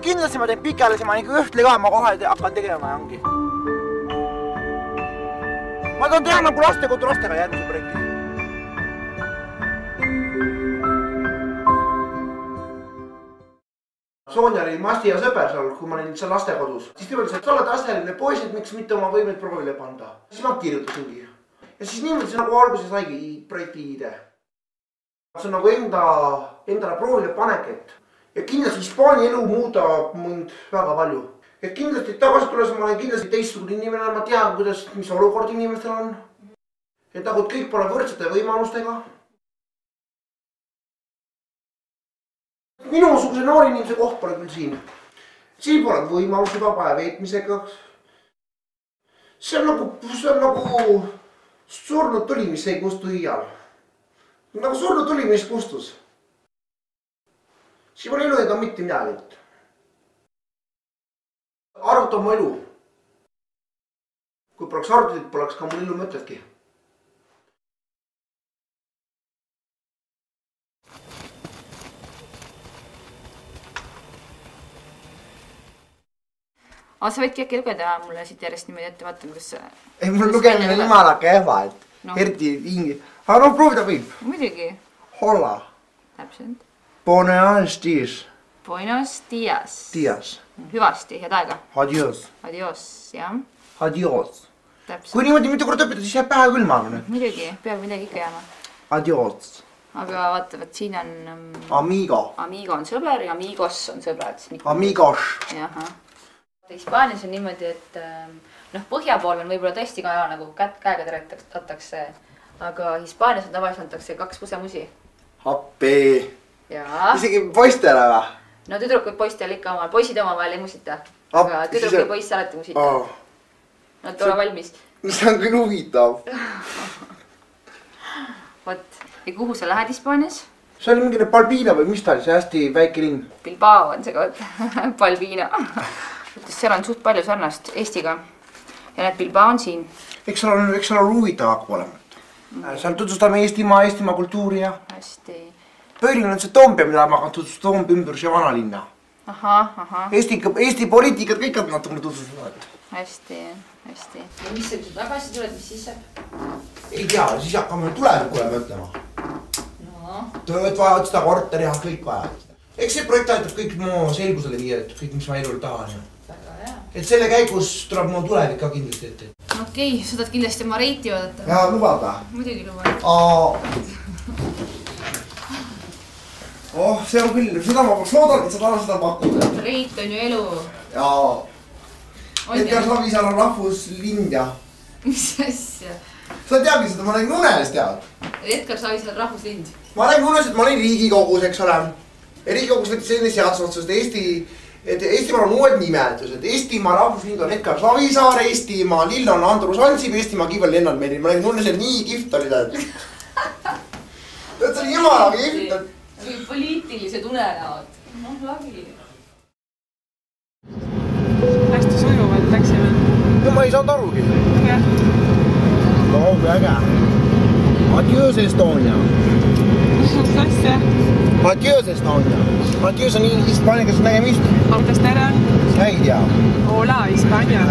kindlasti ma teen pikali, ma ikka ühtli ka, ma kohe hakkan tegema ja ongi. Ma tahan teha nagu lastekodu lastega järgmise projekti. Sonja oli Masti ja sõber seal, kui ma olin seal lastekodus. Siis tema ütles, et sa oled asteline poisid, miks mitte oma võimeid proovile panda. Siis ma kirjutasingi. Ja siis niimoodi see nagu alguses saigi projekti idee. See on nagu endale proovile paneket. Ja kindlasti Hispaania elu muudab mind väga palju. Et kindlasti tagasi tulles ma olen kindlasti teistsugune inimene, ma tean, mis olukord inimestel on. Et nagu kõik pole võrdsete võimalustega. Minusuguse noori inimese koht pole küll siin. Siin pole võimalus juba päeva veetmisega. See on nagu surnud tuli, mis ei kustu iial. Nagu surnud tuli, mis kustus. Siin pole elu ega mitte midagi. Arvuta oma elu. Kui poleks arvutit, poleks ka mul elu mõtledki. Aga sa võidki äkki lugeda mulle siit järjest niimoodi ette, vaatame, kus... Ei, mul lugemine on jumala kehva, et eriti ingi... Aga no proovida võib. Muidugi. Hola. Täpselt. Buenos dias. Buenos dias. Dias. Hüvasti, head aega. Adios. Adios, jah. Adios. Täpselt. Kui niimoodi mitu kord õpida, siis jääb pähe küll, ma arvan. Muidugi, peab midagi ikka jääma. Adios. Aga vaata, siin on... Amigo. Amigo on sõber ja amigos on sõbrad. Amigos. Jaha. Hispaanias on niimoodi, et põhja pool on võib-olla tõesti ka nagu käega teretatakse, aga Hispaanias on tavaliselt antakse 2 pusemusi. Happee. Jaa. Isegi poistele või? No tüdrukud poistel ikka omal, poisid omavahel ei musita, aga tüdruk ja poiss alati musita. Nad ole valmis. See on küll huvitav. Vot, ja kuhu sa lähed Hispaanias? See oli mingine Palbina või mis ta oli, see hästi väike linn? Bilbao on see koht, Palbina. Seal on suht palju sarnast Eestiga ja need Bilbao on siin. Eks ole huvitav hakkab olema. Seal tutvustame Eestimaa kultuuri ja... Hästi. Põhiline on see Toompea, mida ma hakkan tutvustada Toompea ümbrus ja vanalinna. Aha. Eesti poliitikat kõik on natuke tutvustada. Hästi. Ja mis sa tagasi tuled, mis siis saab? Ei tea, siis hakkame tulevikule mõtlema. Tööd vajavad seda korteri ja kõik vajavad. Eks see projekt aitab kõik mu selgusele viia, et kõik, mis ma elul tahan. Et selle käigus tuleb mu tulevik ka kindlasti ette. Okei, sa tahad kindlasti oma reiti oodata? Jaa, lubada. Muidugi lubada. See on küll, seda ma poleks loodanud, et sa tahan seda pakkuda. Reit on ju elu. Jaa. Edgar Savisaar on rahvuslind ja... Mis asja? Sa teadki seda, ma nägin unes tead. Edgar Savisaar on rahvuslind? Ma nägin unes, et ma olin Riigikogus, eks ole. Riigikogus võttis selline seadusotsus, et Eestimaal on uued nimetused. Eestimaa rahvuslind on Edgar Savisaar, Eestimaa lill on Andrus Ansip, Eestimaa kiivel Lennart Meri. Ma nägin unes, et nii kihvt oli ta. See oli jumala kihvt. See oli poliitilised unenäod. Lagi. Hästi sujuvalt läksime. No ma ei saanud arugi. Jah. No, kui äge. Adios Estonia. Asja. Adios Estonia. Adios on hispaanikas nägemist. Kuidas tere on? Ei tea. Hola, Hispaania.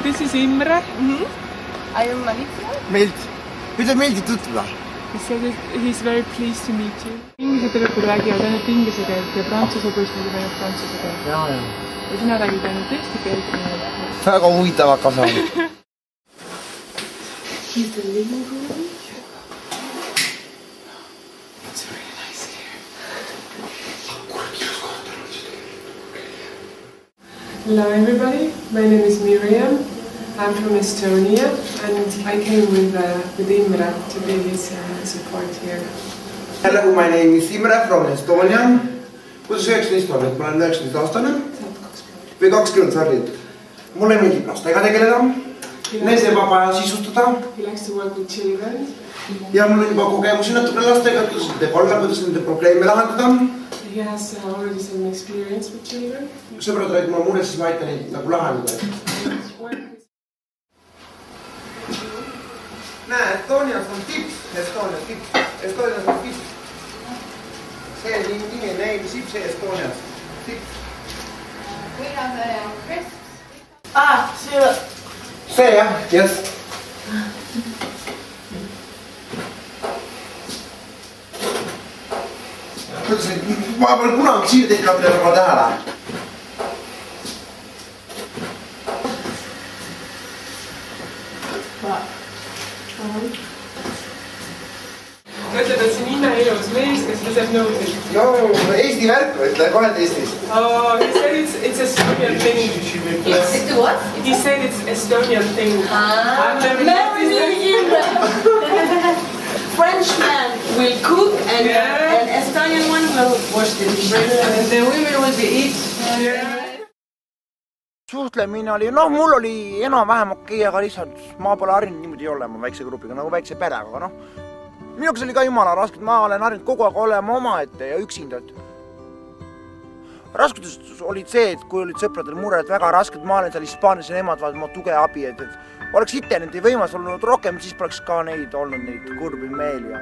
This is Imre. I am Malicia. Meeldi. Mida meeldib tutvuda? He's very pleased to meet you. Inglise tüdrukud räägivad ainult inglise keelt ja prantsuse poisid räägivad ainult prantsuse keelt. Ja sina räägid ainult eesti keelt. Väga huvitav hakkab saama. Here's the living room. It's really nice here. Hello everybody, my name is Miriam. I'm from Estonia and I came with Imre to be his support here. Hello, my name is Imre from Estonia. Kuidas 19 on, et ma olen 19 aastane või 20 sardid. Mulle meeldib lastega tegeleda, nende vaba aja sisustada. He likes to work with children. Ja mul on juba kogemusi natuke lastega, kuidas nende olla, kuidas nende probleeme lahendada. He has already some experience with children. Sõbrad olid mulle mures, siis ma aitan neid nagu lahendada. Näe, Estonias on tips. Estonias on tips. See nimi on neil tips Estonias. Tips. Kuidas on crisps? See jah, yes. Ma pole kunagi siia tehtud ja ma tähele. Mõtled, et see Nina ilus mees, kes liseb nõusid? Joo, Eesti värk, ütle kohe Eestis. Oh, he said it's Estonian thing. It's what? He said it's Estonian thing. Frenchman will cook and an Estonian one will wash the dishes. And the women will be eat. Suhtlemine oli, mul oli enam-vähem okei, aga lihtsalt ma pole harjunud niimoodi olema väikse grupiga, nagu väikse perega, aga minuks oli ka jumala raskelt, ma olen harjunud kogu aeg olema omaette ja üksinda. Raskutus olid see, et kui olid sõpradel mured väga raskelt, ma olen seal Hispaanias ja nemad vaid ma tuge abi, et oleks ite nende võimas olnud rohkem, siis poleks ka neid olnud, neid kurbi meeli.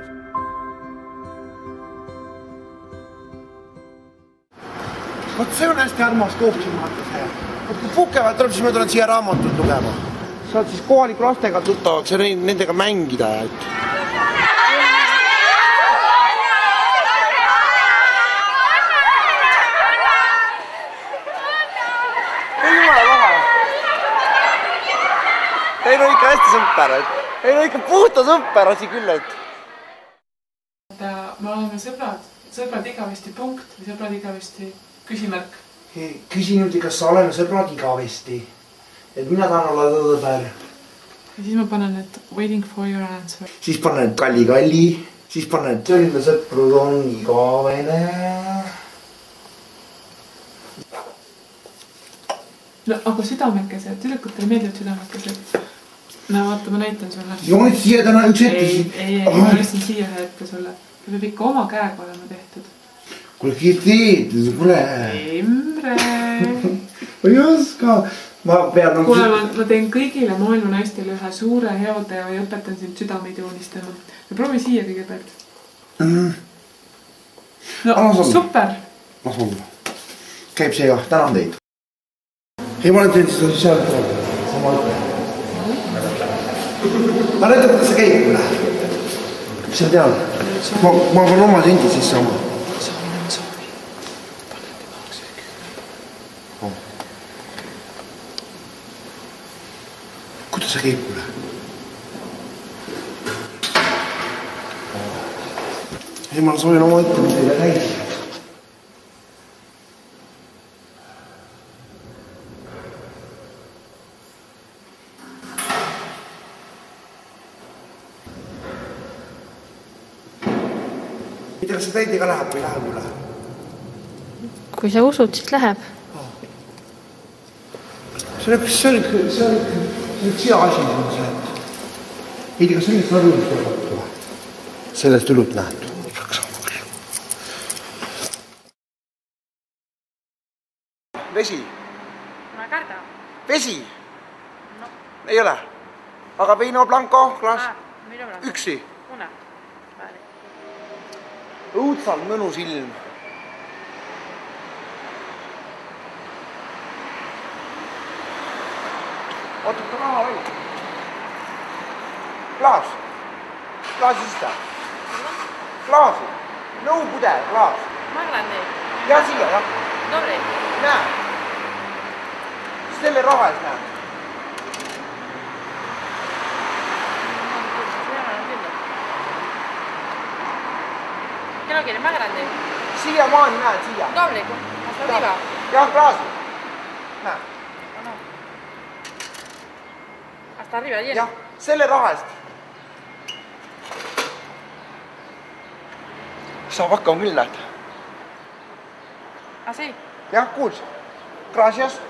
Vot see on hästi armas koht siin mõttes hea. Kui puhkevad tuleb, siis ma tulen siia raamatut lugema. Saad siis kohaliku lastega tuttavaks ja nendega mängida. Jumala lahe. Teil on ikka hästi sõmper. Teil on ikka puhta sõmper asi küll. Me oleme sõbrad igavesti punkt või sõbrad igavesti küsimärk. Küsin nüüd, kas sa oleme sõbrad igavesti, et mina tahan olla tõõber. Ja siis ma panen need waiting for your answer. Siis panen kalli, siis panen selline sõprud on igavene. No, aga südamekesed, tüdrukutele meeldivad südamekesed. No vaata, ma näitan sulle. Ja ma nüüd siia täna üks ette. Ei, ma näitan siia ühe ette sulle. See peab ikka oma käega olema tehtud. Kuule, teed, kuule. Imre. Ma ei oska. Kuule, ma teen kõigile maailma naistele ühe suure heode ja õpetan sind südameid joonistama. Ja proovi siia kõigepealt. No, super. Las olla. Käib see jah, tänan teid. Ei, ma olen teinud seda seal poole. Sama ütle. Ma näitab, kuidas see käib üle. Mis sa tead? Ma pean oma sendi sisse oma. Kuidas see käib üle? Ei, ma soovin oma ütlema teile täis. Mida, kas see täidiga läheb või läheb üle? Kui sa usud, siis läheb. See on üks hea asi, ei tea, kas sellest arvust võtta. Sellest ülut nähtu. Vesi. Ma karda. Vesi? Ei ole. Aga Vino Blanco, klaas? Üksi. Õudsalt mõnus ilm. Otuta raha või? Klaas. Klaasi sista. Klaasi. Nõupude, klaas. Ma arvan neid. Ja siia, jah. Dobri. Näe. Selle raha ees näe. Kelogeli, ma arvan neid. Siia maani näed, siia. Dobri, hasta arriba. Jah, klaasi. Näe. Hasta arriba, lleno. Jah, selle raha eest. Saab hakkama küll näed. Así. jah, kuuls. Gracias.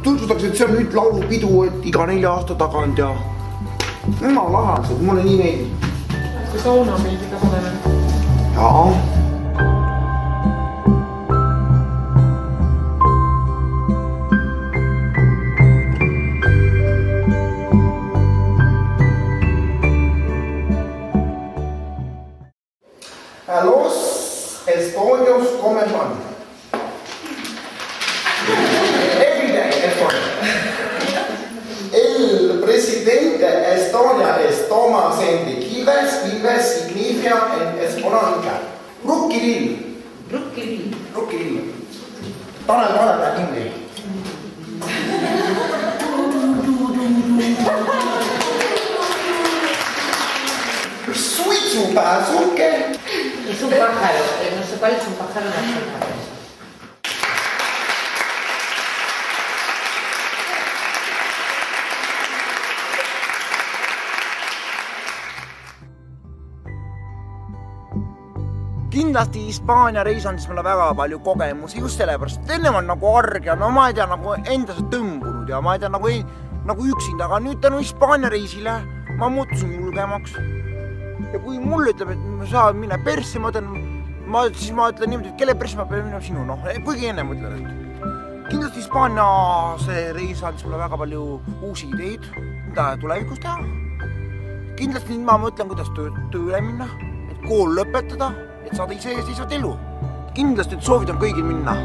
Tutvustaks, et see on nüüd laulupidu, et iga 4 aasta tagant ja jumala lahe, mulle nii meeldib. See sauna meeldib ka paneme. Jaa. Los Estonios comen pan. Every day, Estonia. El presidente Estonia es Toomas Hendrik Ilves. Ilves significa en español Rukkirill. Rukkirill. Rukkirill. Tanel Tanel nimi. Suitsupääsuke. Es un pájaro, no sé cuál es un pájaro, no sé cuál es. Kindlasti Hispaania reis on siis mulle väga palju kogemusi just sellepärast, et enne on nagu arg ja no ma ei tea nagu endasse tõmbunud ja ma ei tea nagu üksinda, aga nüüd tänu Hispaania reisile ma muutusin julgemaks. Ja kui mulle ütleb, et ma saan minna persse, siis ma ütlen niimoodi, et kelle persse ma pean minna sinu, noh, kuigi enne mõtlen, et kindlasti Hispaania see reis andis mulle väga palju uusi ideid, mida tulevikus teha. Kindlasti ma mõtlen, kuidas tööle minna, et kool lõpetada, et saada iseseisvat elu. Kindlasti soovitan kõigil minna.